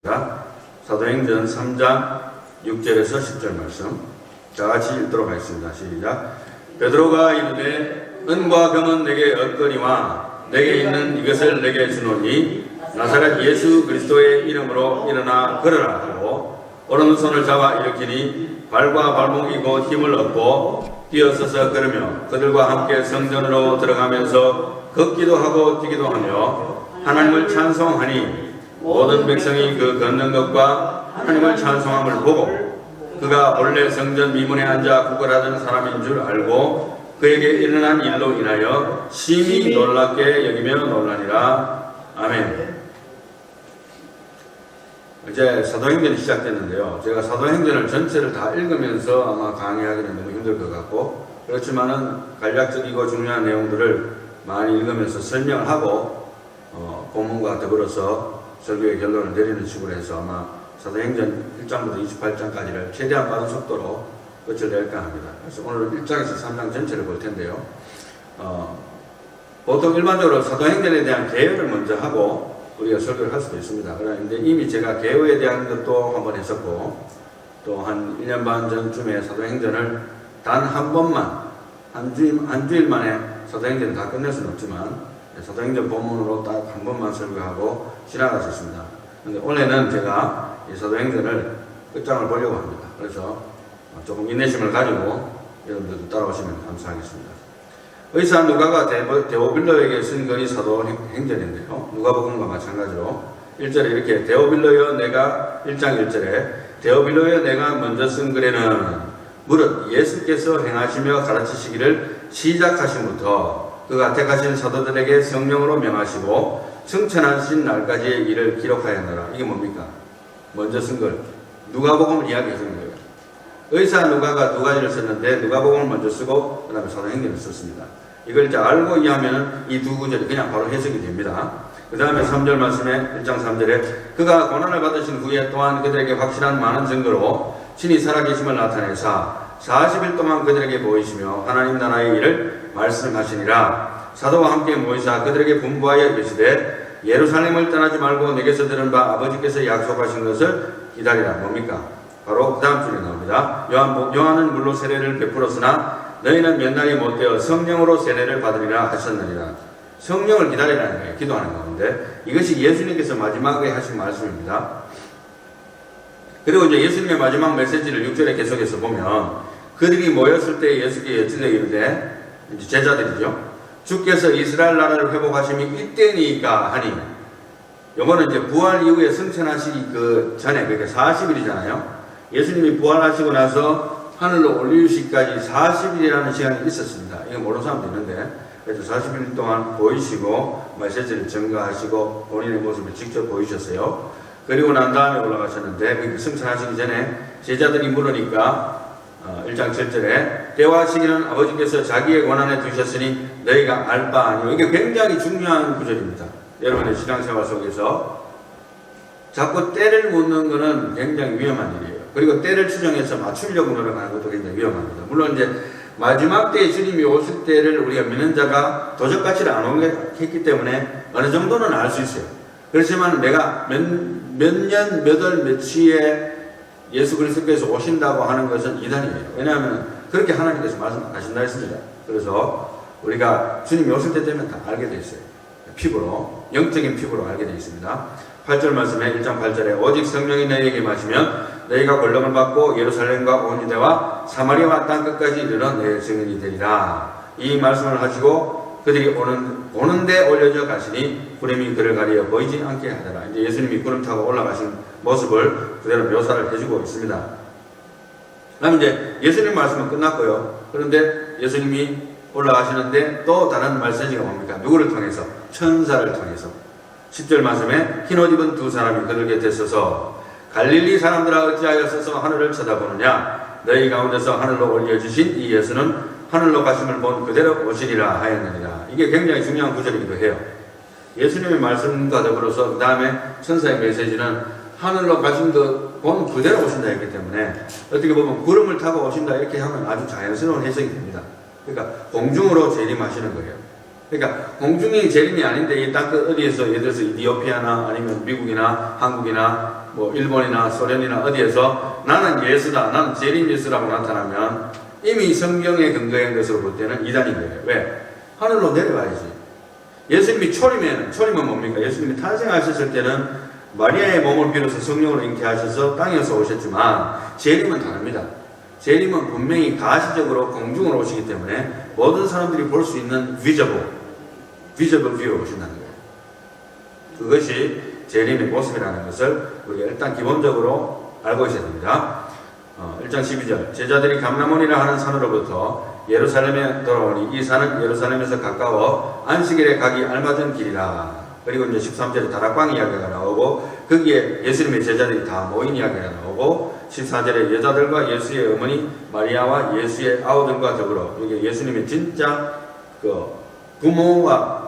사도행전 3장 6절에서 10절 말씀 다 같이 읽도록 하겠습니다. 시작. 베드로가 이르되 은과 금은 내게 얻거니와 내게 있는 이것을 내게 주노니 나사렛 예수 그리스도의 이름으로 일어나 걸으라 하고 오른손을 잡아 일으키니 발과 발목이 곧 힘을 얻고 뛰어서서 걸으며 그들과 함께 성전으로 들어가면서 걷기도 하고 뛰기도 하며 하나님을 찬송하니 모든 백성이 그 걷는 것과 하나님을 찬송함을 보고 그가 본래 성전 미문에 앉아 구걸하던 사람인 줄 알고 그에게 일어난 일로 인하여 심히 놀랍게 여기며 놀라니라. 아멘. 이제 사도행전이 시작됐는데요. 제가 사도행전을 전체를 다 읽으면서 아마 강의하기는 너무 힘들 것 같고, 그렇지만은 간략적이고 중요한 내용들을 많이 읽으면서 설명을 하고 본문과 더불어서 설교의 결론을 내리는 식으로 해서 아마 사도행전 1장부터 28장까지를 최대한 빠른 속도로 끝을 낼까 합니다. 그래서 오늘 1장에서 3장 전체를 볼 텐데요. 보통 일반적으로 사도행전에 대한 개요를 먼저 하고 우리가 설교를 할 수도 있습니다. 그런데 이미 제가 개요에 대한 것도 한번 했었고, 또 한 1년 반 전쯤에 사도행전을 단 한 번만, 한 주일 만에 사도행전을 다 끝낼 수는 없지만 사도행전 본문으로 딱 한 번만 설교하고 지나갔었습니다. 그런데 올해는 제가 이 사도행전을 끝장을 보려고 합니다. 그래서 조금 인내심을 가지고 여러분들도 따라오시면 감사하겠습니다. 의사 누가가 데오빌로에게 쓴 글이 사도행전인데요. 누가복음과 마찬가지로 1절에 이렇게 데오빌로여 내가 1장 1절에 데오빌로여 내가 먼저 쓴 글에는 무릇 예수께서 행하시며 가르치시기를 시작하심부터 그가 택하신 사도들에게 성령으로 명하시고 승천하신 날까지의 일을 기록하였노라. 이게 뭡니까? 먼저 쓴 글. 누가복음을 이야기해 주는 거예요. 의사 누가가 두 가지를 썼는데 누가복음을 먼저 쓰고 그 다음에 사도행전을 썼습니다. 이걸 이제 알고 이해하면 이 두 구절이 그냥 바로 해석이 됩니다. 그 다음에 3절 말씀에 1장 3절에 그가 고난을 받으신 후에 또한 그들에게 확실한 많은 증거로 신이 살아계심을 나타내사 40일 동안 그들에게 보이시며 하나님 나라의 일을 말씀하시니라. 사도와 함께 모이사 그들에게 분부하여 이르시되 예루살렘을 떠나지 말고 내게서 들은 바 아버지께서 약속하신 것을 기다리라. 뭡니까? 바로 그 다음 줄에 나옵니다. 요한은 물로 세례를 베풀었으나 너희는 몇 날이 못되어 성령으로 세례를 받으리라 하셨느니라. 성령을 기다리라는 거예요. 기도하는 가운데. 이것이 예수님께서 마지막에 하신 말씀입니다. 그리고 이제 예수님의 마지막 메시지를 6절에 계속해서 보면 그들이 모였을 때 예수께 여쭈되 이르되 이제 제자들이죠. 주께서 이스라엘 나라를 회복하심이 이때니까 하니, 요거는 이제 부활 이후에 승천하시기 그 전에, 그러니까 40일이잖아요. 예수님이 부활하시고 나서 하늘로 올리시기까지 40일이라는 시간이 있었습니다. 이거 모르는 사람도 있는데, 그래서 40일 동안 보이시고 메시지를 전가하시고 본인의 모습을 직접 보이셨어요. 그리고 난 다음에 올라가셨는데, 승천하시기 전에 제자들이 물으니까 1장 7절에 때와 시기는 아버지께서 자기의 권한에 두셨으니 너희가 알 바 아니오. 이게 굉장히 중요한 구절입니다. 여러분의 신앙생활 속에서 자꾸 때를 묻는 것은 굉장히 위험한 일이에요. 그리고 때를 추정해서 맞추려고 노력하는 것도 굉장히 위험합니다. 물론 이제 마지막 때에 주님이 오실 때를 우리가 믿는 자가 도적같이를 안 오겠기 때문에 어느 정도는 알 수 있어요. 그렇지만 내가 몇 년, 몇 월, 며칠에 예수 그리스도께서 오신다고 하는 것은 이단이에요. 왜냐하면 그렇게 하나님께서 말씀하신다 했습니다. 그래서 우리가 주님이 오실 때 되면 다 알게 돼 있어요. 피부로, 영적인 피부로 알게 돼 있습니다. 8절 말씀에 1장 8절에 오직 성령이 너희에게 마시면 너희가 권능을 받고 예루살렘과 온 유대와 사마리아와 땅 끝까지 이르러 내 증인이 되리라. 이 말씀을 하시고 그들이 오는데 올려져 가시니 구름이 그를 가리어 보이지 않게 하더라. 이제 예수님이 구름 타고 올라가신 모습을 그대로 묘사를 해주고 있습니다. 그다음 이제 예수님 말씀은 끝났고요. 그런데 예수님이 올라가시는데 또 다른 메시지가 뭡니까? 누구를 통해서? 천사를 통해서. 10절 말씀에 흰옷 입은 두 사람이 그들 곁에 서서 갈릴리 사람들아 어찌하여 서서 하늘을 쳐다보느냐? 너희 가운데서 하늘로 올려주신 이 예수는 하늘로 가심을 본 그대로 오시리라 하였느니라. 이게 굉장히 중요한 구절이기도 해요. 예수님의 말씀과 더불어서 그 다음에 천사의 메시지는 하늘로 가신 것 본 그대로 오신다 했기 때문에 어떻게 보면 구름을 타고 오신다 이렇게 하면 아주 자연스러운 해석이 됩니다. 그러니까 공중으로 재림하시는 거예요. 그러니까 공중이 재림이 아닌데 이 땅끝 어디에서 예를 들어서 이디오피아나 아니면 미국이나 한국이나 뭐 일본이나 소련이나 어디에서 나는 예수다, 나는 재림 예수라고 나타나면 이미 성경에 근거한 것으로 볼 때는 이단인 거예요. 왜? 하늘로 내려와야지. 예수님이 초림은 뭡니까? 예수님이 탄생하셨을 때는 마리아의 몸을 빌어서 성령으로 잉태하셔서 땅에서 오셨지만 재림은 다릅니다. 재림은 분명히 가시적으로 공중으로 오시기 때문에 모든 사람들이 볼 수 있는 visible view로 오신다는 거예요. 그것이 재림의 모습이라는 것을 우리가 일단 기본적으로 알고 있어야 됩니다. 1장 12절 제자들이 감람원이라 하는 산으로부터 예루살렘에 돌아오니 이 산은 예루살렘에서 가까워 안식일에 가기 알맞은 길이라. 그리고 이제 13절에 다락방 이야기가 나오고 거기에 예수님의 제자들이 다 모인 이야기가 나오고 14절에 여자들과 예수의 어머니 마리아와 예수의 아우들과 더불어 이게 예수님의 진짜 그 부모가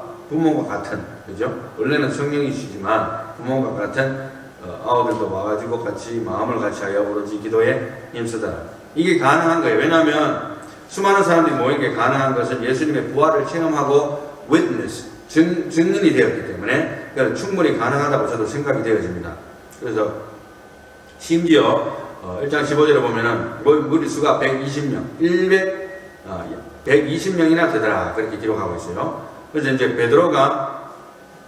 같은, 그죠? 원래는 성령이시지만 부모가 같은 아우들도 와가지고 같이 마음을 같이 하여 오로지 기도에 힘쓰더라. 이게 가능한 거예요. 왜냐하면 수많은 사람들이 모인 게 가능한 것은 예수님의 부활을 체험하고 witness, 증인이 되었기 때문에 충분히 가능하다고 저도 생각이 되어집니다. 그래서 심지어 1장 15절에 보면은 무리수가 120명, 120명이나 되더라. 그렇게 기록하고 있어요. 그래서 이제 베드로가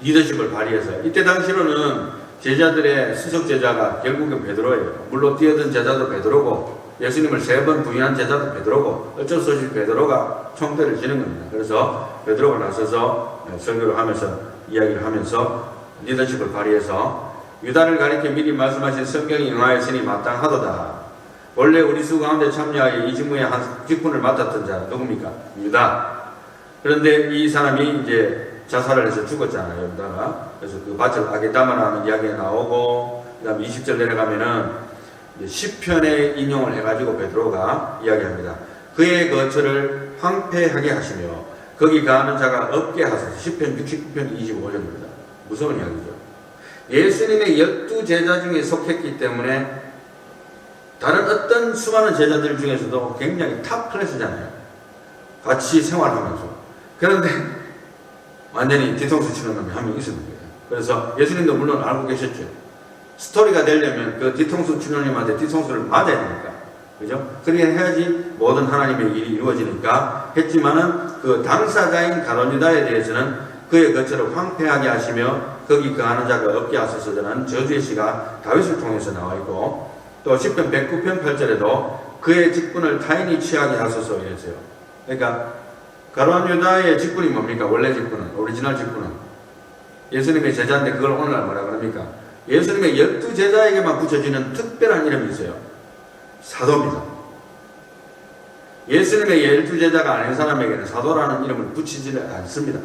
리더십을 발휘해서 이때 당시로는 제자들의 수석 제자가 결국은 베드로예요. 물로 뛰어든 제자도 베드로고 예수님을 3번 부인한 제자도 베드로고 어쩔 수 없이 베드로가 총대를 지는 겁니다. 그래서 베드로가 나서서 설교를 하면서 이야기를 하면서 리더십을 발휘해서 유다를 가리켜 미리 말씀하신 성경이 응하였으니 마땅하도다. 원래 우리 수 가운데 참여하여 이 직무의 한 직분을 맡았던 자 누굽니까? 유다. 그런데 이 사람이 이제 자살을 해서 죽었잖아요, 유다가. 그래서 그 밭을 아게다마라는 이야기가 나오고, 그 다음에 20절 내려가면은 시편에 인용을 해가지고 베드로가 이야기합니다. 그의 거처를 황폐하게 하시며 거기 가는 자가 없게 하소서. 시편 69편 25절입니다. 무서운 이야기죠. 예수님의 12제자 중에 속했기 때문에 다른 어떤 수많은 제자들 중에서도 굉장히 탑 클래스잖아요. 같이 생활하면서. 그런데 완전히 뒤통수 치는 놈이 한 명 있었는 거예요. 그래서 예수님도 물론 알고 계셨죠. 스토리가 되려면 그 뒤통수 치는 놈한테 뒤통수를 맞아야 되니까. 그죠? 그렇게 해야지 모든 하나님의 일이 이루어지니까 했지만은 그 당사자인 가룟유다에 대해서는 그의 거처를 황폐하게 하시며 거기 거하는 자가 없게 하소서라는 저주의 시가 다윗을 통해서 나와 있고 또 시편 109편 8절에도 그의 직분을 타인이 취하게 하소서 이랬어요. 그러니까 가룟유다의 직분이 뭡니까? 원래 직분은, 오리지널 직분은 예수님의 제자인데 그걸 오늘날 뭐라 그럽니까? 예수님의 12제자에게만 붙여지는 특별한 이름이 있어요. 사도입니다. 예수님의 12제자가 아닌 사람에게는 사도라는 이름을 붙이지를 않습니다.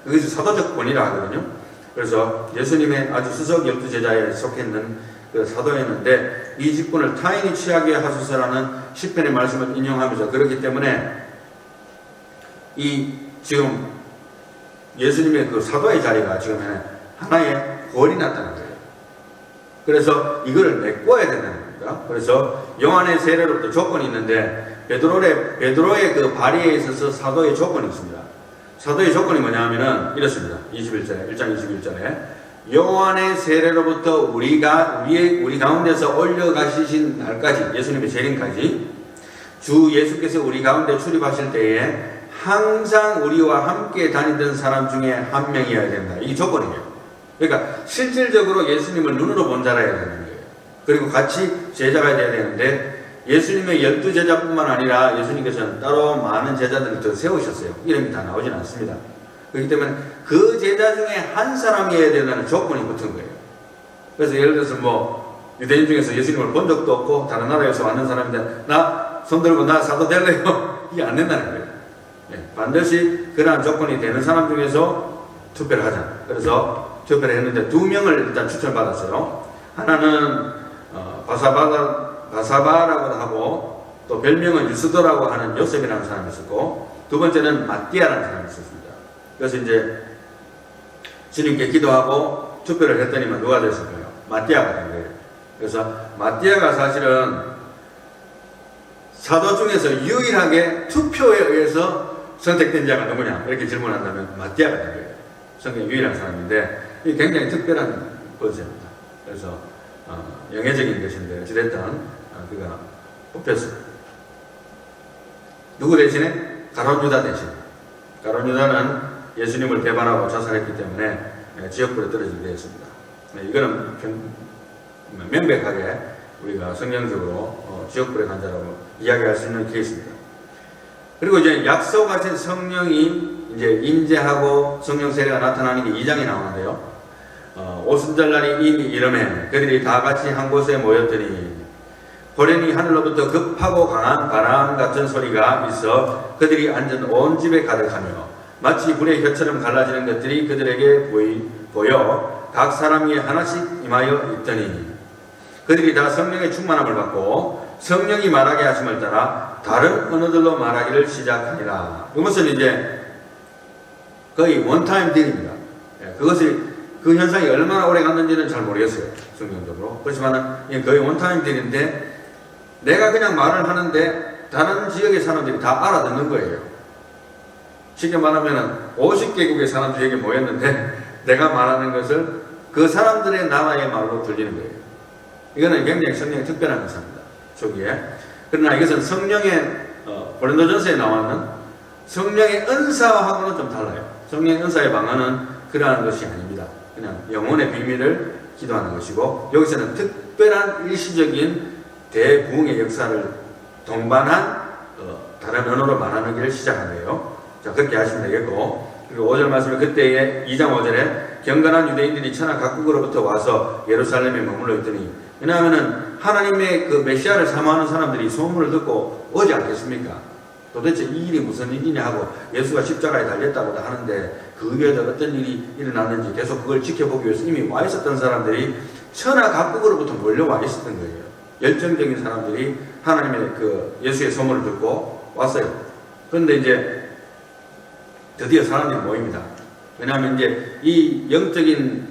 그것이 사도적 권위라 하거든요. 그래서 예수님의 아주 수석 12제자에 속했는 그 사도였는데 이 직분을 타인이 취하게 하소서라는 시편의 말씀을 인용하면서 그렇기 때문에 이 지금 예수님의 그 사도의 자리가 지금 하나의 홀이 났다는 거예요. 그래서 이거를 메꿔야 된다는 겁니다. 그래서 요한의 세례로부터 조건이 있는데 베드로의 그 발의에 있어서 사도의 조건이 있습니다. 사도의 조건이 뭐냐 하면은 이렇습니다. 21절에 1장 21절에 요한의 세례로부터 우리 가운데서 올려가시신 날까지 예수님의 재림까지 주 예수께서 우리 가운데 출입하실 때에 항상 우리와 함께 다니던 사람 중에 한 명이어야 된다. 이게 조건이에요. 그러니까 실질적으로 예수님을 눈으로 본 자라야 되는 거예요. 그리고 같이 제자가 돼야 되는데 예수님의 12제자뿐만 아니라 예수님께서는 따로 많은 제자들을 더 세우셨어요. 이름이 다 나오진 않습니다. 그렇기 때문에 그 제자 중에 한 사람이어야 된다는 조건이 붙은 거예요. 그래서 예를 들어서 뭐 유대인 중에서 예수님을 본 적도 없고 다른 나라에서 왔는 사람인데 나 손들고 나 사도 될래요? 이게 안 된다는 거예요. 반드시 그러한 조건이 되는 사람 중에서 투표를 하자. 그래서 투표를 했는데 2명을 일단 추천받았어요. 하나는 바사바라고 하고 또 별명은 유스도라고 하는 요셉이라는 사람이 있었고 두 번째는 마띠아라는 사람이 있었습니다. 그래서 이제 주님께 기도하고 투표를 했더니만 누가 됐을까요? 마띠아가 된 거예요. 그래서 마띠아가 사실은 사도 중에서 유일하게 투표에 의해서 선택된 자가 누구냐 이렇게 질문한다면 마띠아가 된 거예요. 성경에 유일한 사람인데 이게 굉장히 특별한 버전입니다. 그래서 영예적인 것인데 어찌됐든 그가 뽑혔습니다. 누구 대신에? 가룟 유다 대신. 가룟 유다는 예수님을 배반하고 자살했기 때문에 지옥불에 떨어지게 되었습니다. 이거는 명백하게 우리가 성경적으로 지옥불에 간 자라고 이야기할 수 있는 케이스입니다. 그리고 이제 약속하신 성령이 이제 임재하고 성령 세례가 나타나는 게 2장이 나오는데요. 오순절날이 이미 이름에 그들이 다 같이 한 곳에 모였더니 호련히 하늘로부터 급하고 강한 바람 같은 소리가 있어 그들이 앉은 온 집에 가득하며 마치 불의 혀처럼 갈라지는 것들이 그들에게 보여 각 사람 위에 하나씩 임하여 있더니 그들이 다 성령의 충만함을 받고 성령이 말하게 하심을 따라 다른 언어들로 말하기를 시작하니라. 이것은 이제 거의 원타임 딜입니다. 그것이 그 현상이 얼마나 오래 갔는지는 잘 모르겠어요. 성경적으로. 그렇지만 거의 원타임 딜인데 내가 그냥 말을 하는데 다른 지역의 사람들이 다 알아듣는 거예요. 쉽게 말하면 50개국의 사람들이 여기 모였는데 내가 말하는 것을 그 사람들의 나라의 말로 들리는 거예요. 이거는 굉장히 성령의 특별한 것입니다. 초기에. 그러나 이것은 성령의 고린도전서에 나와는 성령의 은사하고는 좀 달라요. 성령의 은사의 방언은 그러한 것이 아닙니다. 그냥 영혼의 비밀을 기도하는 것이고 여기서는 특별한 일시적인 대부흥의 역사를 동반한 다른 언어로 말하는 길을 시작한 거예요. 자, 그렇게 하시면 되겠고, 그리고 5절 말씀을 그때에 2장 5절에 경건한 유대인들이 천하 각국으로부터 와서 예루살렘에 머물러 있더니, 왜냐하면 하나님의 그 메시아를 사모하는 사람들이 소문을 듣고 오지 않겠습니까? 도대체 이 일이 무슨 일이냐 하고 예수가 십자가에 달렸다고 하는데 그 위에서 어떤 일이 일어났는지 계속 그걸 지켜보기 위해서 이미 와 있었던 사람들이 천하 각국으로부터 몰려와 있었던 거예요. 열정적인 사람들이 하나님의 그 예수의 소문을 듣고 왔어요. 그런데 이제 드디어 사람들이 모입니다. 왜냐하면 이제 이 영적인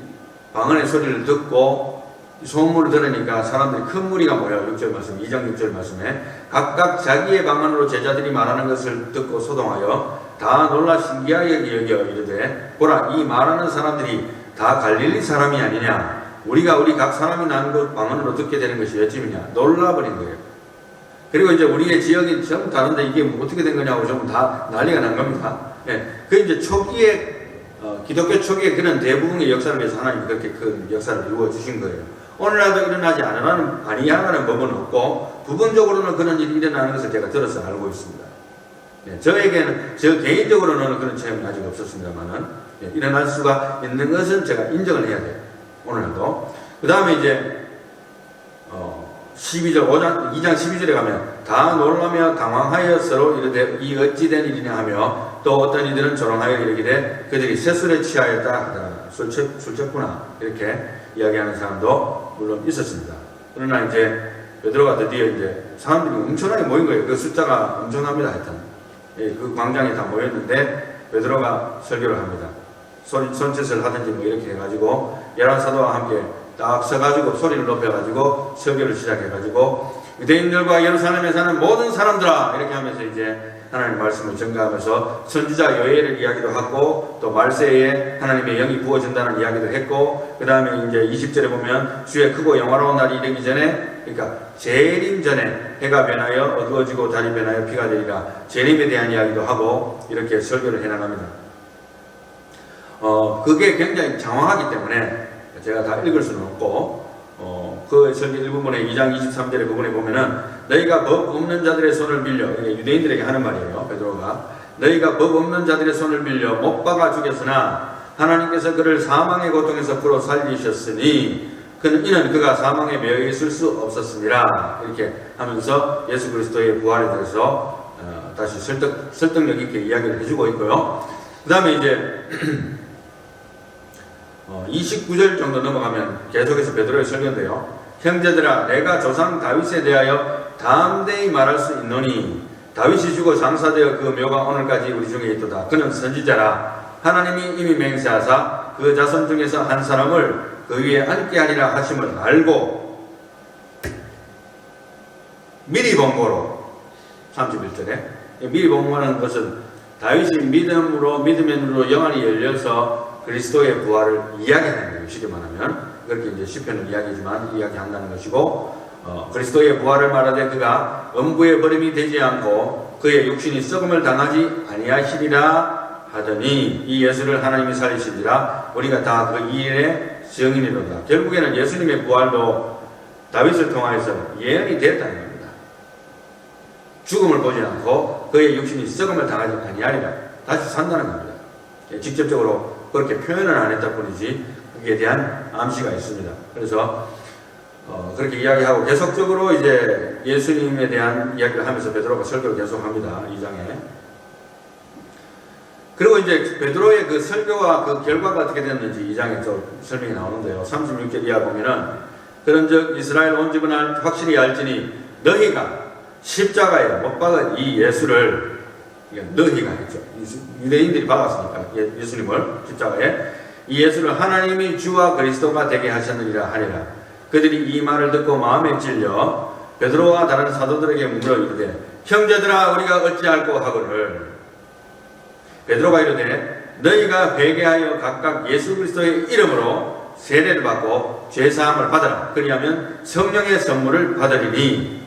방언의 소리를 듣고 소문을 들으니까 사람들이 큰 무리가 모여 6절 말씀, 2장 6절 말씀에 각각 자기의 방언으로 제자들이 말하는 것을 듣고 소동하여 다 놀라 신기하게 여겨 이르되 보라 이 말하는 사람들이 다 갈릴리 사람이 아니냐 우리가 우리 각 사람이 난 것 방언으로 듣게 되는 것이 어찌미냐 놀라버린 거예요. 그리고 이제 우리의 지역이 전부 다른데 이게 어떻게 된 거냐고 좀 다 난리가 난 겁니다. 예, 그 이제 초기에 기독교 초기에 그런 대부분의 역사를 위해서 하나님이 그렇게 큰 역사를 이루어 주신 거예요. 오늘날도 일어나지 아니하는 법은 없고 부분적으로는 그런 일이 일어나는 것을 제가 들어서 알고 있습니다. 예, 저에게는 저 개인적으로는 그런 체험이 아직 없었습니다만은 예, 일어날 수가 있는 것은 제가 인정을 해야 돼요. 오늘도. 그 다음에 이제 12절 2장 12절에 가면 다 놀라며 당황하여 서로 이르되 이 어찌 된 일이냐 하며 또 어떤 이들은 조롱하여 이르기되 그들이 세술에 취하였다 하더라. 술 취했구나 이렇게 이야기하는 사람도 물론 있었습니다. 그러나 이제 베드로가 드디어 이제 사람들이 엄청나게 모인 거예요. 그 숫자가 엄청납니다. 하여튼 예, 그 광장에 다 모였는데 베드로가 설교를 합니다. 손짓을 하든지 뭐 이렇게 해가지고 11사도와 함께 딱 서가지고 소리를 높여가지고 설교를 시작해가지고 유대인들과 예루살렘에 사는 모든 사람들아 이렇게 하면서 이제 하나님의 말씀을 전가하면서 선지자 요엘을 이야기도 하고 또 말세에 하나님의 영이 부어진다는 이야기도 했고 그 다음에 이제 20절에 보면 주의 크고 영화로운 날이 이르기 전에 그러니까 재림 전에 해가 변하여 어두워지고 달이 변하여 피가 되리라 재림에 대한 이야기도 하고 이렇게 설교를 해나갑니다. 그게 굉장히 장황하기 때문에 제가 다 읽을 수는 없고 그 설교 일부분에 2장 23절의 부분에 보면은 너희가 법 없는 자들의 손을 빌려 이게 유대인들에게 하는 말이에요. 베드로가 너희가 법 없는 자들의 손을 빌려 못 박아 죽였으나 하나님께서 그를 사망의 고통에서 풀어 살리셨으니 이는 그가 사망에 매여 있을 수 없었습니다. 이렇게 하면서 예수 그리스도의 부활에 대해서 다시 설득력 있게 이야기를 해주고 있고요. 그 다음에 이제 29절 정도 넘어가면 계속해서 베드로의 설교인데요. 형제들아 내가 조상 다윗에 대하여 담대히 말할 수 있노니 다윗이 죽어 장사되어 그 묘가 오늘까지 우리 중에 있도다. 그는 선지자라 하나님이 이미 맹세하사 그 자손 중에서 한 사람을 그 위에 앉게 하리라 하심을 알고 미리 본 거로 31절에 미리 본 거라는 것은 다윗이 믿음으로 영안이 열려서 그리스도의 부활을 이야기하는 거예요. 쉽게 말하면 그렇게 이제 시편을 이야기한다는 것이고, 그리스도의 부활을 말하되 그가 음부의 버림이 되지 않고 그의 육신이 썩음을 당하지 아니하시리라 하더니 이 예수를 하나님이 살리시리라. 우리가 다 그 일의 증인이로다. 결국에는 예수님의 부활도 다윗을 통하여서 예언이 됐다는 겁니다. 죽음을 보지 않고 그의 육신이 썩음을 당하지 아니하리라. 다시 산다는 겁니다. 직접적으로 그렇게 표현은 안 했다 뿐이지 그에 대한 암시가 있습니다. 그래서 그렇게 이야기하고 계속적으로 이제 예수님에 대한 이야기를 하면서 베드로가 설교를 계속합니다. 2장에. 그리고 이제 베드로의 그 설교와 그 결과가 어떻게 됐는지 2장에 또 설명이 나오는데요. 36절 이하 보면은 그런즉 이스라엘 온 집은 확실히 알지니 너희가 십자가에 못 박은 이 예수를, 너희가 했죠. 유대인들이 박았으니까 예수님을 십자가에, 이 예수를 하나님이 주와 그리스도가 되게 하셨느니라 하니라. 그들이 이 말을 듣고 마음에 찔려 베드로와 다른 사도들에게 물어 이르되 형제들아 우리가 어찌할꼬 하거늘. 베드로가 이르되 너희가 회개하여 각각 예수 그리스도의 이름으로 세례를 받고 죄사함을 받으라. 그리하면 성령의 선물을 받으리니.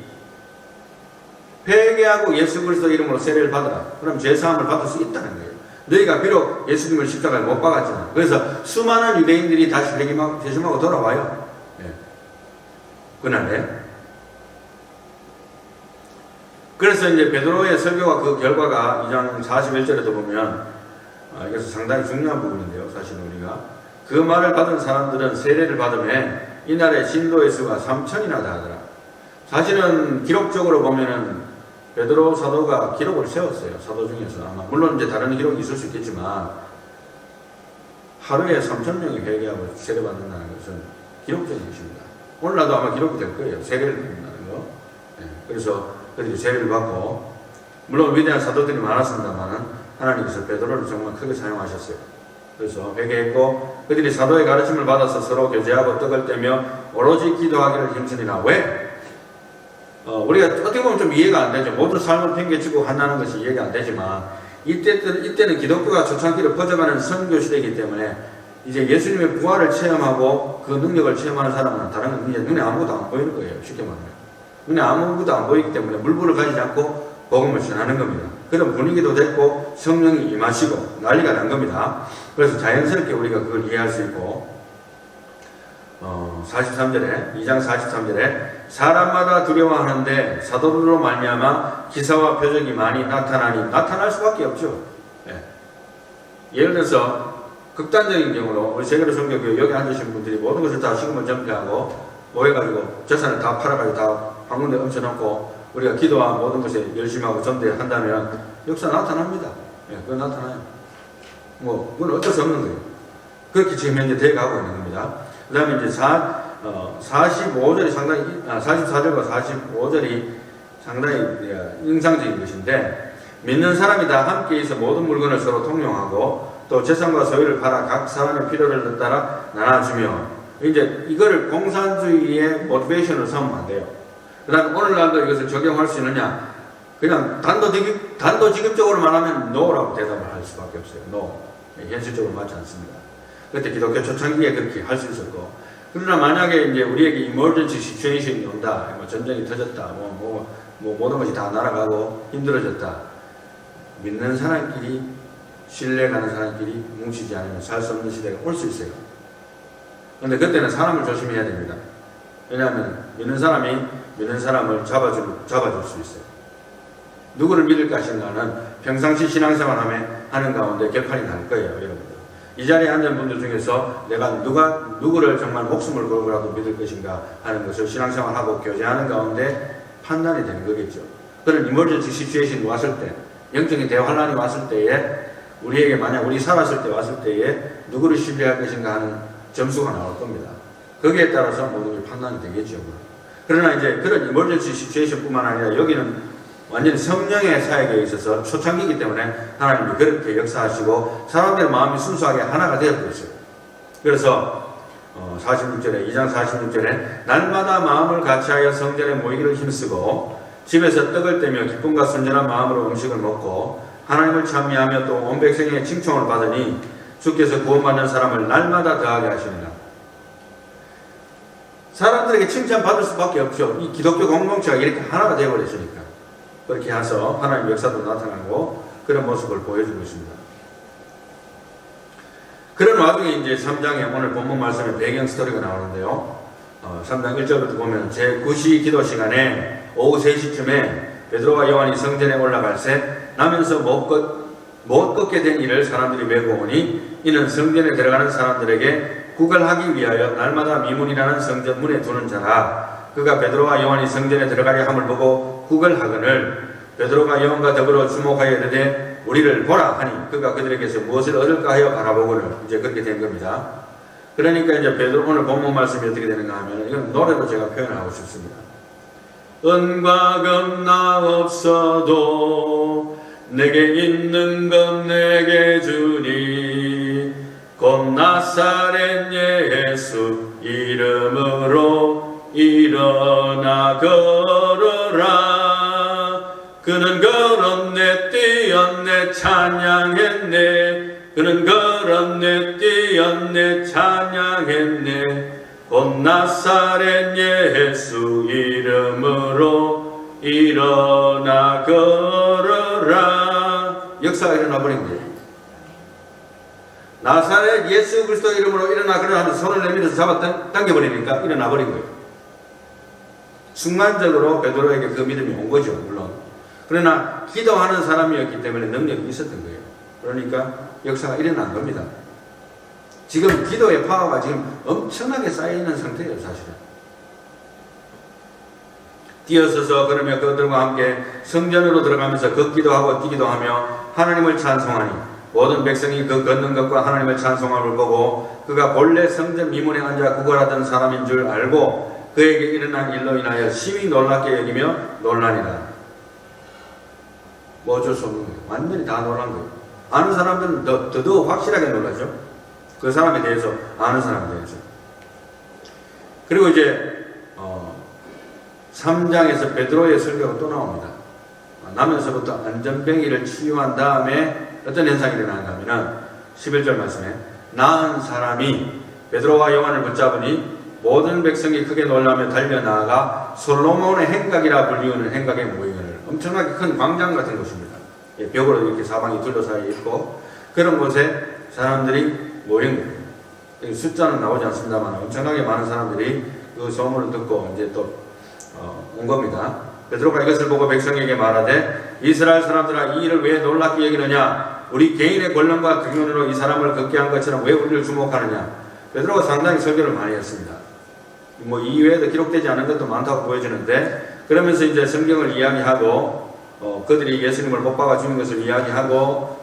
회개하고 예수 그리스도 이름으로 세례를 받으라. 그럼 죄사함을 받을 수 있다는 거예요. 너희가 비록 예수님을 십자가에 못 박았지만, 그래서 수많은 유대인들이 다시 회심하고 돌아와요. 그날에. 그래서 이제 베드로의 설교와 그 결과가 2장 41절에도 보면, 이것은 상당히 중요한 부분인데요. 사실은 우리가 그 말을 받은 사람들은 세례를 받으면 이날의 신도의 수가 3,000이나 하더라. 사실은 기록적으로 보면은 베드로 사도가 기록을 세웠어요. 사도 중에서. 아마 물론 이제 다른 기록이 있을 수 있겠지만 하루에 3,000명이 회개하고 세례받는다는 것은 기록적인 것입니다. 오늘날도 아마 기록이 될 거예요. 세례를 받는다는 거. 그래서 그들이 세례를 받고, 물론 위대한 사도들이 많았습니다만 하나님께서 베드로를 정말 크게 사용하셨어요. 그래서 회개했고 그들이 사도의 가르침을 받아서 서로 교제하고 떡을 떼며 오로지 기도하기를 힘쓰니라. 왜? 우리가 어떻게 보면 좀 이해가 안 되죠. 모든 삶을 팽개치고 한다는 것이 이해가 안 되지만 이때는 기독교가 초창기로 퍼져가는 선교 시대이기 때문에 이제 예수님의 부활을 체험하고 그 능력을 체험하는 사람은 다른 건 이제 눈에 아무것도 안 보이는 거예요. 쉽게 말하면. 눈에 아무것도 안 보이기 때문에 물불을 가지지 않고 복음을 전하는 겁니다. 그런 분위기도 됐고 성령이 임하시고 난리가 난 겁니다. 그래서 자연스럽게 우리가 그걸 이해할 수 있고, 43절에 2장 43절에 사람마다 두려워하는데 사도들로 말미암아 기사와 표적이 많이 나타날 수밖에 없죠. 예를 들어서 극단적인 경우로 우리 세계로 성교교회 여기 앉으신 분들이 모든 것을 다 시금을 전폐하고 모여가지고 재산을 다 팔아가지고 다 한 군데 얹혀놓고 우리가 기도와 모든 것에 열심하고 전대한다면 역사 나타납니다. 그건 나타나요. 그건 어쩔 수 없는 거예요. 그렇게 지금 현재 되어가고 있는 겁니다. 그 다음에 이제 45절이 상당히, 44절과 45절이 상당히 인상적인 것인데, 믿는 사람이 다 함께 있어 모든 물건을 서로 통용하고 또 재산과 소유를 팔아 각 사람의 필요를 따라 나눠주며, 이제 이거를 공산주의의 모티베이션으로 삼으면 안 돼요. 그 다음에 오늘날도 이것을 적용할 수 있느냐? 그냥 단도직입적으로 말하면 no라고 대답을 할 수밖에 없어요. no. 현실적으로 맞지 않습니다. 그때 기독교 초창기에 그렇게 할 수 있었고, 그러나 만약에 이제 우리에게 emergency situation이 온다, 전쟁이 터졌다, 모든 것이 다 날아가고 힘들어졌다, 믿는 사람끼리, 신뢰 가는 사람끼리 뭉치지 않으면 살 수 없는 시대가 올 수 있어요. 그런데 그때는 사람을 조심해야 됩니다. 왜냐하면 믿는 사람을 잡아줄 수 있어요. 누구를 믿을 것인가는 평상시 신앙생활 하는 가운데 결판이 날 거예요, 여러분들. 이 자리에 앉은 분들 중에서 내가 누구를 정말 목숨을 걸고라도 믿을 것인가 하는 것을 신앙생활하고 교제하는 가운데 판단이 되는 거겠죠. 그런 이머전시 시츄에이션이 왔을 때, 영적인 대환란이 왔을 때에, 우리에게 만약 우리 살았을 때 왔을 때에 누구를 신뢰할 것인가 하는 점수가 나올 겁니다. 거기에 따라서 모든 게 판단이 되겠죠. 그러나 이제 그런 이머전시 시츄에이션 뿐만 아니라 여기는 완전히 성령의 사역에 있어서 초창기이기 때문에 하나님이 그렇게 역사하시고 사람들의 마음이 순수하게 하나가 되었고 있어요. 그래서 46절에 2장 46절에 날마다 마음을 같이하여 성전에 모이기를 힘쓰고 집에서 떡을 떼며 기쁨과 순전한 마음으로 음식을 먹고 하나님을 찬미하며 또 온 백성의 칭송을 받으니 주께서 구원받는 사람을 날마다 더하게 하시니라. 사람들에게 칭찬받을 수밖에 없죠. 이 기독교 공동체가 이렇게 하나가 되어버렸으니까. 그렇게 해서 하나님의 역사도 나타나고 그런 모습을 보여주고 있습니다. 그런 와중에 이제 3장에 오늘 본문 말씀에 배경 스토리가 나오는데요. 3장 1절부터 보면 제9시 기도 시간에 오후 3시쯤에 베드로와 요한이 성전에 올라갈 새 나면서 못 걷게 된 이를 사람들이 메고 오니 이는 성전에 들어가는 사람들에게 구걸하기 위하여 날마다 미문이라는 성전 문에 두는 자라. 그가 베드로와 요한이 성전에 들어가려 함을 보고 구걸하거늘 베드로가 요한과 더불어 주목하여 이르되 우리를 보라 하니 그가 그들에게서 무엇을 얻을까 하여 바라보거늘. 이제 그렇게 된 겁니다. 그러니까 이제 베드로 오늘 본문 말씀이 어떻게 되는가 하면 이건 노래로 제가 표현하고 싶습니다. 은과 금 나 없어도 내게 있는 것 내게 주니 곧 나사렛 예수 이름으로 일어나 걸어라. 그는 걸었네 뛰었네 찬양했네. 그는 걸었네 뛰었네 찬양했네. 곧 나사렛 예수 이름으로 일어나 걸어라. 역사가 일어나 버린 거예요. 나사렛 예수 그리스도 이름으로 일어나 걸어라 하면서 손을 내밀어서 잡아 당겨버리니까 일어나 버린 거예요. 순간적으로 베드로에게 그 믿음이 온 거죠, 물론. 그러나 기도하는 사람이었기 때문에 능력이 있었던 거예요. 그러니까 역사가 일어난 겁니다. 지금 기도의 파워가 지금 엄청나게 쌓여있는 상태예요, 사실은. 뛰어서서 그러며 그들과 함께 성전으로 들어가면서 걷기도 하고 뛰기도 하며 하나님을 찬송하니 모든 백성이 그 걷는 것과 하나님을 찬송함을 보고 그가 본래 성전 미문에 앉아 구걸하던 사람인 줄 알고 그에게 일어난 일로 인하여 심히 놀랍게 여기며 놀라니라. 뭐 어쩔 수 없는 거예요. 완전히 다 놀란 거예요. 아는 사람들은 더더욱 확실하게 놀라죠. 그 사람에 대해서, 아는 사람에 대해서. 그리고 이제 3장에서 베드로의 설교가 또 나옵니다. 나면서부터 안전뱅이를 치유한 다음에 어떤 현상이 일어나는가 하면 11절 말씀에 나은 사람이 베드로와 요한을 붙잡으니 모든 백성이 크게 놀라며 달려나아가 솔로몬의 행각이라 불리우는 행각에 모이거늘. 엄청나게 큰 광장 같은 곳입니다. 벽으로 이렇게 사방이 둘러싸여 있고 그런 곳에 사람들이 모인 거예요. 숫자는 나오지 않습니다만 엄청나게 많은 사람들이 그 소문을 듣고 이제 또 온 겁니다. 베드로가 이것을 보고 백성에게 말하되 이스라엘 사람들아 이 일을 왜 놀랍게 여기느냐. 우리 개인의 권능과 경륜으로 이 사람을 걷게 한 것처럼 왜 우리를 주목하느냐. 베드로가 상당히 설교를 많이 했습니다. 뭐 이외에도 기록되지 않은 것도 많다고 보여지는데 그러면서 이제 성경을 이야기하고 그들이 예수님을 못 박아 죽인 것을 이야기하고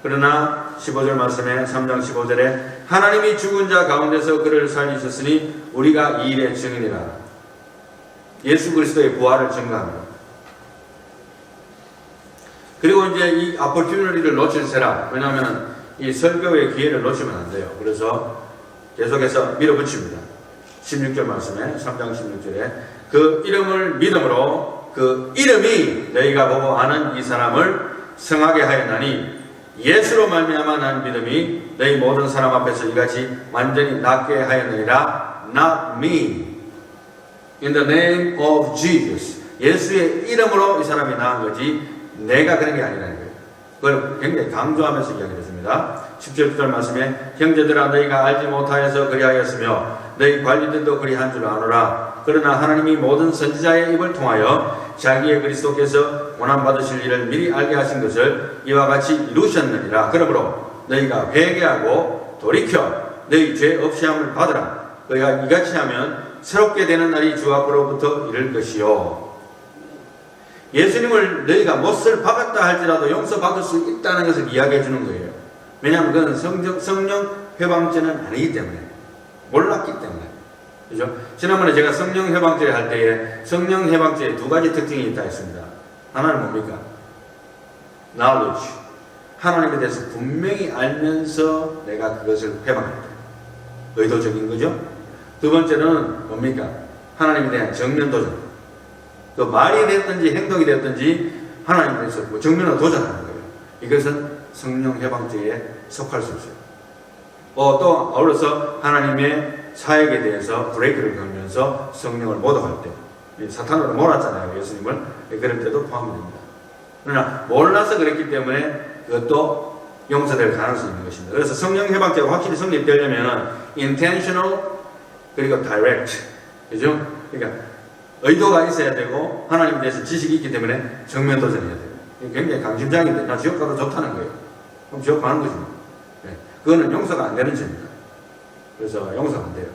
그러나 15절 말씀에 3장 15절에 하나님이 죽은 자 가운데서 그를 살리셨으니 우리가 이 일의 증인이라. 예수 그리스도의 부활을 증거합니다. 그리고 이제 이 아포튜니티를 놓칠세라. 왜냐하면 이 설교의 기회를 놓치면 안 돼요. 그래서 계속해서 밀어붙입니다. 16절 말씀에 3장 16절에 그 이름을 믿음으로 그 이름이 너희가 보고 아는 이 사람을 성하게 하였나니 예수로 말미암아 난 믿음이 너희 모든 사람 앞에서 이같이 완전히 낫게 하였느니라. Not me. In the name of Jesus. 예수의 이름으로 이 사람이 나은 거지 내가 그런 게 아니라는 거예요. 그걸 굉장히 강조하면서 이야기를 했습니다. 17절 말씀에 형제들아 너희가 알지 못하여서 그리하였으며 너희 관리들도 그리한 줄 아노라. 그러나 하나님이 모든 선지자의 입을 통하여 자기의 그리스도께서 고난받으실 일을 미리 알게 하신 것을 이와 같이 이루셨느니라. 그러므로 너희가 회개하고 돌이켜 너희 죄 없이함을 받으라. 너희가 이같이 하면 새롭게 되는 날이 주 앞으로부터 이를 것이요. 예수님을 너희가 못을 박았다 할지라도 용서받을 수 있다는 것을 이야기해 주는 거예요. 왜냐하면 그건 성령 회방죄는 아니기 때문에, 몰랐기 때문에. 그죠? 지난번에 제가 성령 회방죄를 할 때에 성령 회방죄에 두 가지 특징이 있다 했습니다. 하나는 뭡니까? knowledge. 하나님에 대해서 분명히 알면서 내가 그것을 회방한다. 의도적인 거죠? 두 번째는 뭡니까? 하나님에 대한 정면 도전. 그 말이 됐든지 행동이 됐든지 하나님에 대해서 정면으로 도전하는 거예요. 이것은 성령 회방죄에 속할 수 있어요. 또 아울러서 하나님의 사역에 대해서 브레이크를 걸면서 성령을 모독할 때, 사탄으로 몰았잖아요, 예수님을. 그럴 때도 포함이 됩니다. 그러나 몰라서 그랬기 때문에 그것도 용서될 가능성이 있는 것입니다. 그래서 성령 해방제가 확실히 성립되려면 intentional 그리고 direct, 그죠? 그러니까 의도가 있어야 되고 하나님에 대해서 지식이 있기 때문에 정면 도전해야 돼요. 굉장히 강심장인데 나 지옥 가도 좋다는 거예요. 그럼 지옥 가는 거지. 네. 그거는 용서가 안 되는 죄입니다. 그래서 용서가 안 돼요.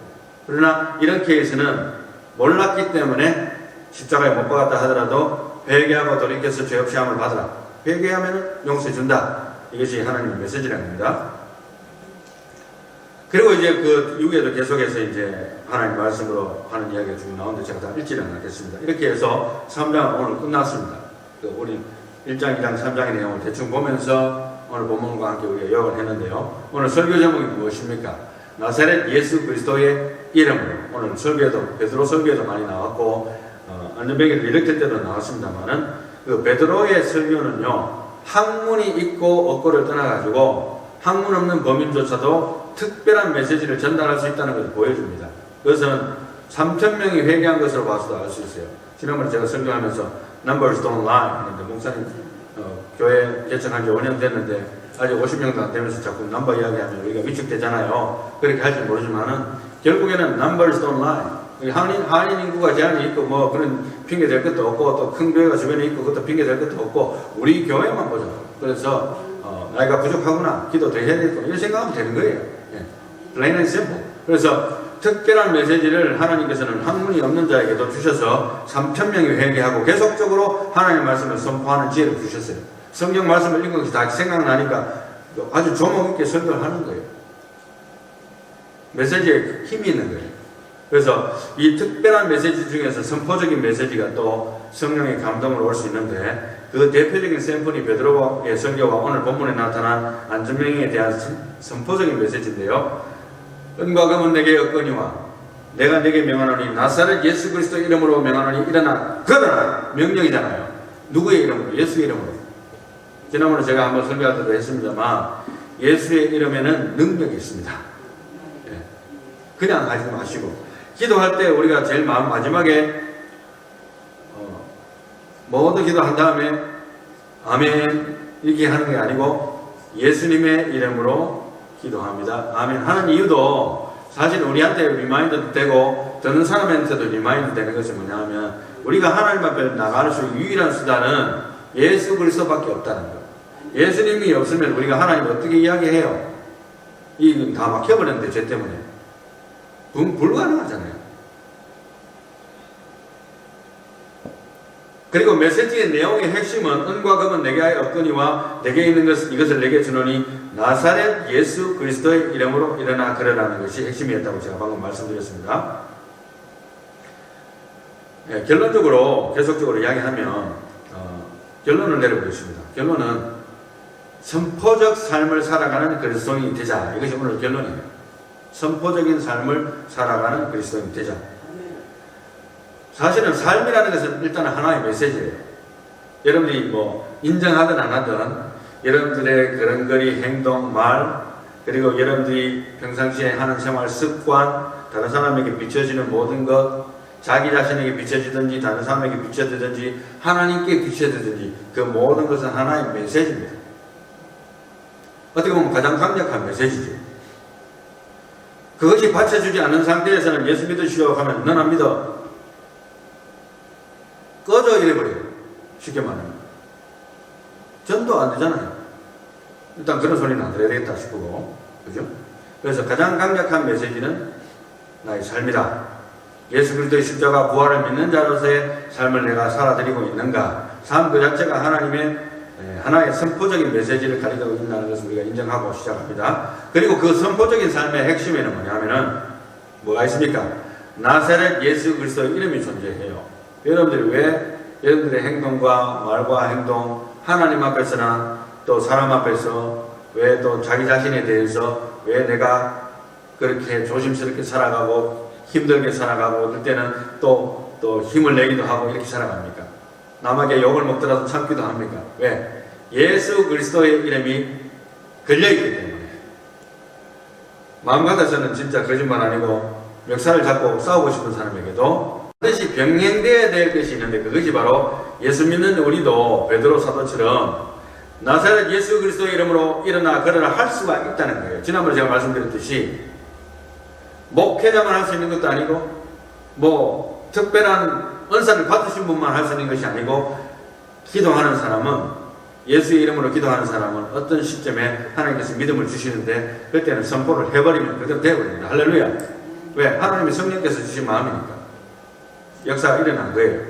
그러나 이런 케이스는 몰랐기 때문에 십자가에 못 박았다 하더라도 회개하고 돌이켜서 죄 없이 함을 받으라. 회개하면 용서해 준다. 이것이 하나님의 메시지라는 겁니다. 그리고 이제 그 이후에도 계속해서 이제 하나님 말씀으로 하는 이야기가 쭉 나오는데 제가 다 읽지는 않겠습니다. 이렇게 해서 3장은 오늘 끝났습니다. 우리 1장, 2장, 3장의 내용을 대충 보면서 오늘 본문과 함께 우리가 요약을 했는데요. 오늘 설교 제목이 무엇입니까? 나사렛 예수 그리스도의 이름으로. 오늘 설교에도, 베드로 설교에도 많이 나왔고, 안전병기도 이렇게 때도 나왔습니다만은, 그 베드로의 설교는요, 학문이 있고 없고를 떠나가지고, 학문 없는 범인조차도 특별한 메시지를 전달할 수 있다는 것을 보여줍니다. 그것은 3,000명이 회개한 것으로 봐서도 알 수 있어요. 지난번에 제가 설교하면서 Numbers don't lie 했는데 목사님 교회 개척한 지 5년 됐는데 아직 50명도 안 되면서 자꾸 넘버 이야기하면 우리가 위축되잖아요. 그렇게 할지 모르지만은 결국에는 Numbers don't lie. 한인 인구가 제한이 있고 뭐 그런 핑계 될 것도 없고 또 큰 교회가 주변에 있고 그것도 핑계 될 것도 없고 우리 교회만 보자. 그래서 나이가 부족하구나, 기도 더 해야 되겠구나 이런 생각하면 되는 거예요. 예. Plain and simple. 그래서 특별한 메시지를 하나님께서는 학문이 없는 자에게도 주셔서 3,000명이 회개하고 계속적으로 하나님의 말씀을 선포하는 지혜를 주셨어요. 성경 말씀을 읽은 것이 다 생각나니까 아주 조목 있게 설교를 하는 거예요. 메시지에 힘이 있는 거예요. 그래서 이 특별한 메시지 중에서 선포적인 메시지가 또 성령의 감동으로 올 수 있는데 그 대표적인 샘플이 베드로의 설교와 오늘 본문에 나타난 안전명령에 대한 선포적인 메시지인데요. 은과 금은 내게 없거니와 내가 내게 명하노니 나사렛 예수 그리스도 이름으로 명하노니 일어나. 그러나 명령이잖아요. 누구의 이름으로? 예수의 이름으로. 지난번에 제가 한번 설교할 때도 했습니다만 예수의 이름에는 능력이 있습니다. 예. 그냥 하지 마시고 기도할 때 우리가 제일 마지막에 모두 기도한 다음에 아멘 이렇게 하는 게 아니고 예수님의 이름으로 기도합니다. 아멘 하는 이유도 사실 우리한테 리마인드도 되고 듣는 사람한테도 리마인드 되는 것이 뭐냐면 우리가 하나님 앞에 나갈 수 있는 유일한 수단은 예수 그리스도밖에 없다는 거예요. 예수님이 없으면 우리가 하나님 어떻게 이야기해요? 이 다 막혀버렸는데 죄 때문에 불가능하잖아요. 그리고 메시지의 내용의 핵심은 은과 금은 내게 없거니와 내게 있는 이것을 내게 주노니 나사렛 예수 그리스도의 이름으로 일어나 그러라는 것이 핵심이었다고 제가 방금 말씀드렸습니다. 네, 결론적으로 계속적으로 이야기하면 결론을 내려보겠습니다. 결론은 선포적 삶을 살아가는 그리스도인이 되자. 이것이 오늘 결론이에요. 선포적인 삶을 살아가는 그리스도인이 되자. 사실은 삶이라는 것은 일단 하나의 메시지예요. 여러분들이 뭐 인정하든 안 하든 여러분들의 그런거리 행동, 말 그리고 여러분들이 평상시에 하는 생활 습관, 다른 사람에게 비춰지는 모든 것, 자기 자신에게 비춰지든지 다른 사람에게 비춰지든지 하나님께 비춰지든지 그 모든 것은 하나의 메시지입니다. 어떻게 보면 가장 강력한 메시지죠. 그것이 받쳐주지 않는 상태에서는 예수 믿으시오 하면 넌 안 믿어. 꺼져 이래버려요. 쉽게 말하면. 전도 안 되잖아요. 일단 그런 소리는 안 들어야 되겠다 싶고. 그죠? 그래서 가장 강력한 메시지는 나의 삶이다. 예수 그리스도의 십자가 부활을 믿는 자로서의 삶을 내가 살아드리고 있는가. 삶 그 자체가 하나의 선포적인 메시지를 가리키고 있다는 것을 우리가 인정하고 시작합니다. 그리고 그 선포적인 삶의 핵심에는 뭐냐면은 뭐가 있습니까? 나사렛 예수 그리스도의 이름이 존재해요. 여러분들이 왜 여러분들의 행동과 말과 행동 하나님 앞에서나 또 사람 앞에서 왜 또 자기 자신에 대해서 왜 내가 그렇게 조심스럽게 살아가고 힘들게 살아가고 어떨 때는 또 힘을 내기도 하고 이렇게 살아갑니까? 남에게 욕을 먹더라도 참기도 합니까? 왜? 예수 그리스도의 이름이 걸려있기 때문에. 마음 같아서는 진짜 거짓말 아니고 멱살을 잡고 싸우고 싶은 사람에게도 반드시 병행되어야 될 것이 있는데, 그것이 바로 예수 믿는 우리도 베드로 사도처럼 나사렛 예수 그리스도의 이름으로 일어나 걸어라 할 수가 있다는 거예요. 지난번에 제가 말씀드렸듯이 목회자만 할 수 있는 것도 아니고 뭐 특별한 은사를 받으신 분만 할 수 있는 것이 아니고, 기도하는 사람은, 예수의 이름으로 기도하는 사람은 어떤 시점에 하나님께서 믿음을 주시는데 그때는 선포를 해버리면 그대로 되어버립니다. 할렐루야. 왜? 하나님이 성령께서 주신 마음이니까 역사가 일어난 거예요.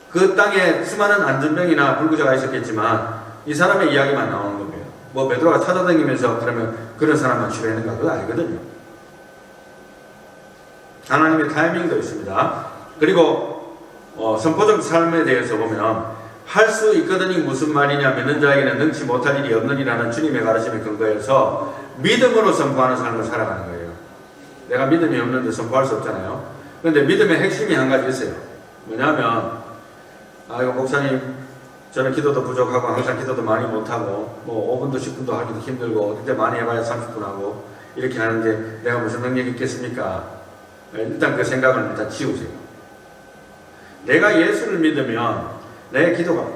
그 땅에 수많은 안전병이나 불구자가 있었겠지만 이 사람의 이야기만 나오는 거예요. 뭐 베드로가 찾아다니면서 그러면 그런 사람만 치료했는가? 그거 아니거든요. 하나님의 타이밍도 있습니다. 그리고 선포적 삶에 대해서 보면 할 수 있거든이 무슨 말이냐, 믿는 자에게는 능치 못할 일이 없느니라는 주님의 가르침에 근거해서 믿음으로 선포하는 삶을 살아가는 거예요. 내가 믿음이 없는데 선포할 수 없잖아요. 그런데 믿음의 핵심이 한 가지 있어요. 뭐냐면, 이거 목사님, 저는 기도도 부족하고 항상 기도도 많이 못하고 뭐 5분도 10분도 하기도 힘들고 그때 많이 해봐야 30분 하고 이렇게 하는데 내가 무슨 능력이 있겠습니까? 일단 그 생각을 일단 지우세요. 내가 예수를 믿으면 내 기도가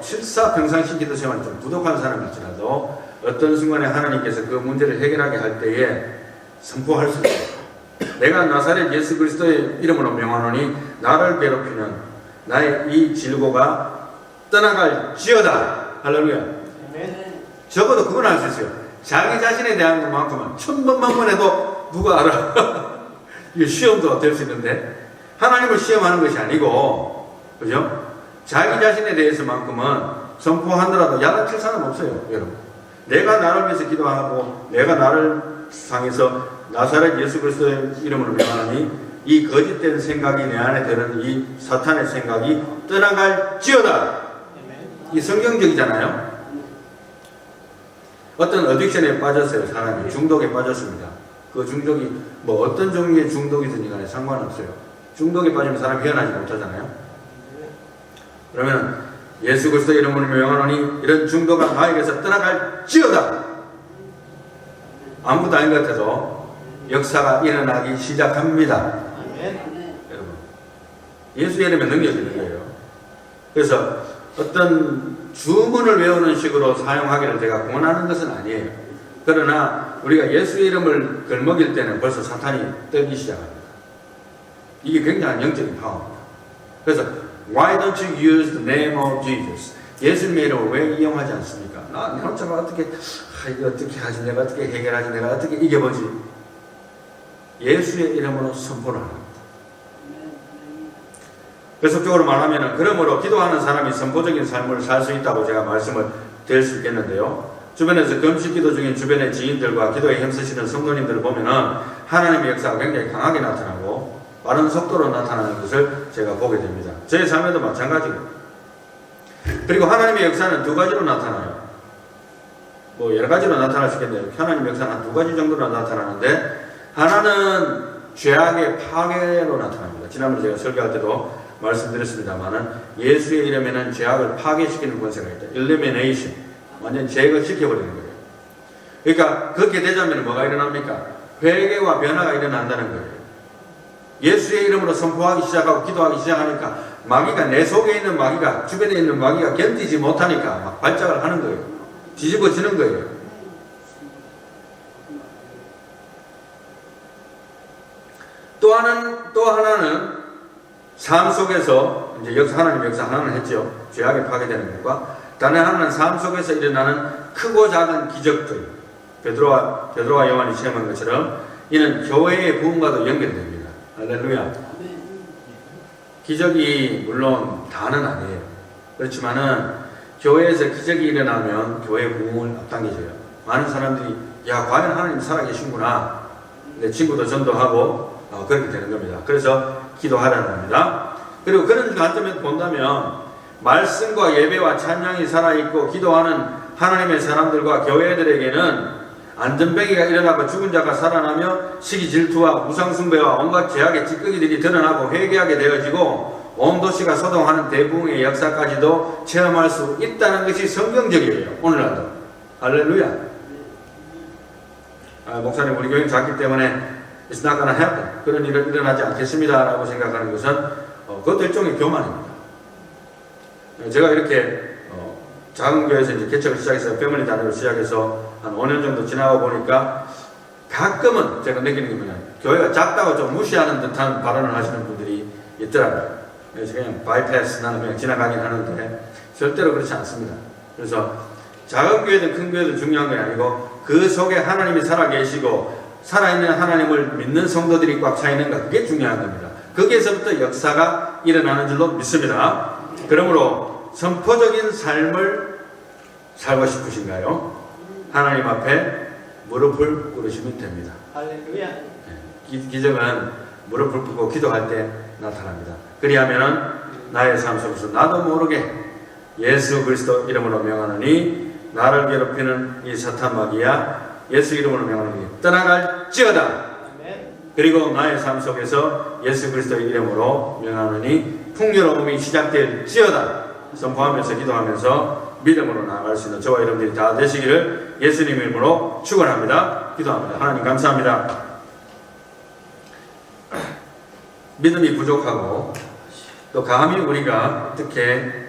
평상시 기도 생활이 좀 부족한 사람일지라도 어떤 순간에 하나님께서 그 문제를 해결하게 할 때에 선포할 수 있어요. 내가 나사렛 예수 그리스도의 이름으로 명하노니 나를 괴롭히는 나의 이 질고가 떠나갈지어다. 할렐루야. 적어도 그건 알 수 있어요. 자기 자신에 대한 것만큼은 1000번만 해도 누가 알아. 이게 시험도 될 수 있는데 하나님을 시험하는 것이 아니고, 그죠? 자기 자신에 대해서만큼은 선포하더라도 야단칠 사람 없어요, 여러분. 내가 나를 위해서 기도하고 내가 나를 향해서 나사렛 예수 그리스도의 이름으로 명하니 이 거짓된 생각이 내 안에 드는 이 사탄의 생각이 떠나갈지어다. 이 성경적이잖아요. 어떤 어딕션에 빠졌어요. 사람이 중독에 빠졌습니다. 그 중독이 뭐 어떤 종류의 중독이든지 간에 상관없어요. 중독에 빠지면 사람이 헤어나지 못하잖아요. 그러면 예수 그리스도 이름으로 명하노니 이런 중독은 나에게서 떠나갈지어다. 아무것도 아닌 것 같아도 역사가 일어나기 시작합니다. 여러분, 예수의 이름에 능력이 있는 거예요. 그래서 어떤 주문을 외우는 식으로 사용하기를 제가 권하는 것은 아니에요. 그러나 우리가 예수의 이름을 걸먹일 때는 벌써 사탄이 떨기 시작합니다. 이게 굉장한 영적인 파워입니다. 그래서 Why don't you use the name of Jesus? 예수님의 이름을 왜 이용하지 않습니까? 내 혼자가 어떻게 하지? 내가 어떻게 해결하지? 내가 어떻게 이겨보지? 예수의 이름으로 선포를 합니다. 계속적으로 말하면 그러므로 기도하는 사람이 선포적인 삶을 살 수 있다고 제가 말씀을 드릴 수 있겠는데요. 주변에서 금식기도 중인 주변의 지인들과 기도에 힘쓰시는 성도님들을 보면은 하나님의 역사가 굉장히 강하게 나타나고 빠른 속도로 나타나는 것을 제가 보게 됩니다. 제 삶에도 마찬가지고. 그리고 하나님의 역사는 두 가지로 나타나요. 뭐 여러 가지로 나타날 수 있겠네요. 하나님의 역사는 한 두 가지 정도로 나타나는데, 하나는 죄악의 파괴로 나타납니다. 지난번에 제가 설교할 때도 말씀드렸습니다만은 예수의 이름에는 죄악을 파괴시키는 권세가 있다. Elimination. 완전 제거시켜버리는 거예요. 그러니까 그렇게 되자면 뭐가 일어납니까? 회개와 변화가 일어난다는 거예요. 예수의 이름으로 선포하기 시작하고 기도하기 시작하니까 마귀가, 내 속에 있는 마귀가, 주변에 있는 마귀가 견디지 못하니까 막 발작을 하는 거예요. 뒤집어지는 거예요. 또 하나는 삶 속에서 이제 하나님 역사 하나는 했죠. 죄악이 파괴되는 것과 다른 하나는 삶 속에서 일어나는 크고 작은 기적들. 베드로와 요한이 체험한 것처럼 이는 교회의 부흥과도 연결됩니다. 할렐루야. 기적이 물론 다는 아니에요. 그렇지만은 교회에서 기적이 일어나면 교회의 부흥을 앞당겨져요. 많은 사람들이 과연 하나님 살아계신구나. 내 친구도 전도하고 그렇게 되는 겁니다. 그래서 기도하라는 겁니다. 그리고 그런 관점에서 본다면 말씀과 예배와 찬양이 살아있고 기도하는 하나님의 사람들과 교회들에게는 안전병이가 일어나고 죽은 자가 살아나며 시기 질투와 우상숭배와 온갖 죄악의 찌꺼기들이 드러나고 회개하게 되어지고 온 도시가 소동하는 대부흥의 역사까지도 체험할 수 있다는 것이 성경적이에요. 오늘날도. 할렐루야. 목사님, 우리 교회는 작기 때문에 It's not gonna happen. 그런 일은 일어나지 않겠습니다라고 생각하는 것은 그것도 일종의 교만입니다. 제가 이렇게 작은 교회에서 이제 개척을 시작해서 패밀리 단위로 시작해서 한 5년 정도 지나고 보니까 가끔은 제가 느끼는 게 뭐냐, 교회가 작다고 좀 무시하는 듯한 발언을 하시는 분들이 있더라고요. 그래서 그냥 바이패스, 나는 그냥 지나가긴 하는데 절대로 그렇지 않습니다. 그래서 작은 교회든 큰 교회든 중요한 게 아니고 그 속에 하나님이 살아계시고 살아있는 하나님을 믿는 성도들이 꽉 차 있는가, 그게 중요한 겁니다. 거기에서부터 역사가 일어나는 줄로 믿습니다. 그러므로 선포적인 삶을 살고 싶으신가요? 하나님 앞에 무릎을 꿇으시면 됩니다. 할렐루야. 기적은 무릎을 꿇고 기도할 때 나타납니다. 그리하면은 나의 삶 속에서 나도 모르게 예수 그리스도 이름으로 명하노니 나를 괴롭히는 이 사탄 마귀야 예수 이름으로 명하노니 떠나갈지어다. 그리고 나의 삶 속에서 예수 그리스도의 이름으로 명하노니 풍요로움이 시작될지어다. 선포하면서 기도하면서 믿음으로 나아갈 수 있는 저와 여러분들이 다 되시기를 예수님 이름으로 축원합니다. 기도합니다. 하나님 감사합니다. 믿음이 부족하고 또 감히 우리가 어떻게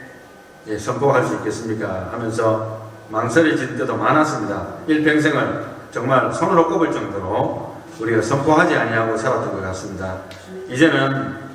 선포할 수 있겠습니까 하면서 망설여질 때도 많았습니다. 일평생을 정말 손으로 꼽을 정도로 우리가 선포하지 아니하고 살았던 것 같습니다. 이제는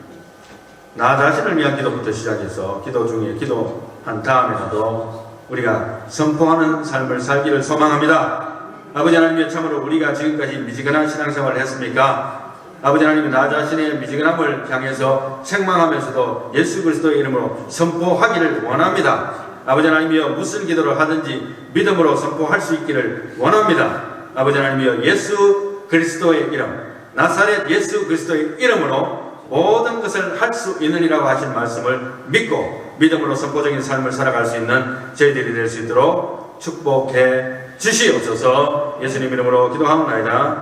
나 자신을 위한 기도부터 시작해서 기도 중에 기도한 다음에라도 우리가 선포하는 삶을 살기를 소망합니다. 아버지 하나님의 참으로 우리가 지금까지 미지근한 신앙생활을 했습니까? 아버지 하나님, 나 자신의 미지근함을 향해서 책망하면서도 예수 그리스도의 이름으로 선포하기를 원합니다. 아버지 하나님이여, 무슨 기도를 하든지 믿음으로 선포할 수 있기를 원합니다. 아버지 하나님이여, 예수 그리스도의 이름, 나사렛 예수 그리스도의 이름으로 모든 것을 할 수 있느니라고 하신 말씀을 믿고 믿음으로 선포적인 삶을 살아갈 수 있는 저희들이 될 수 있도록 축복해 주시옵소서. 예수님 이름으로 기도하옵나이다.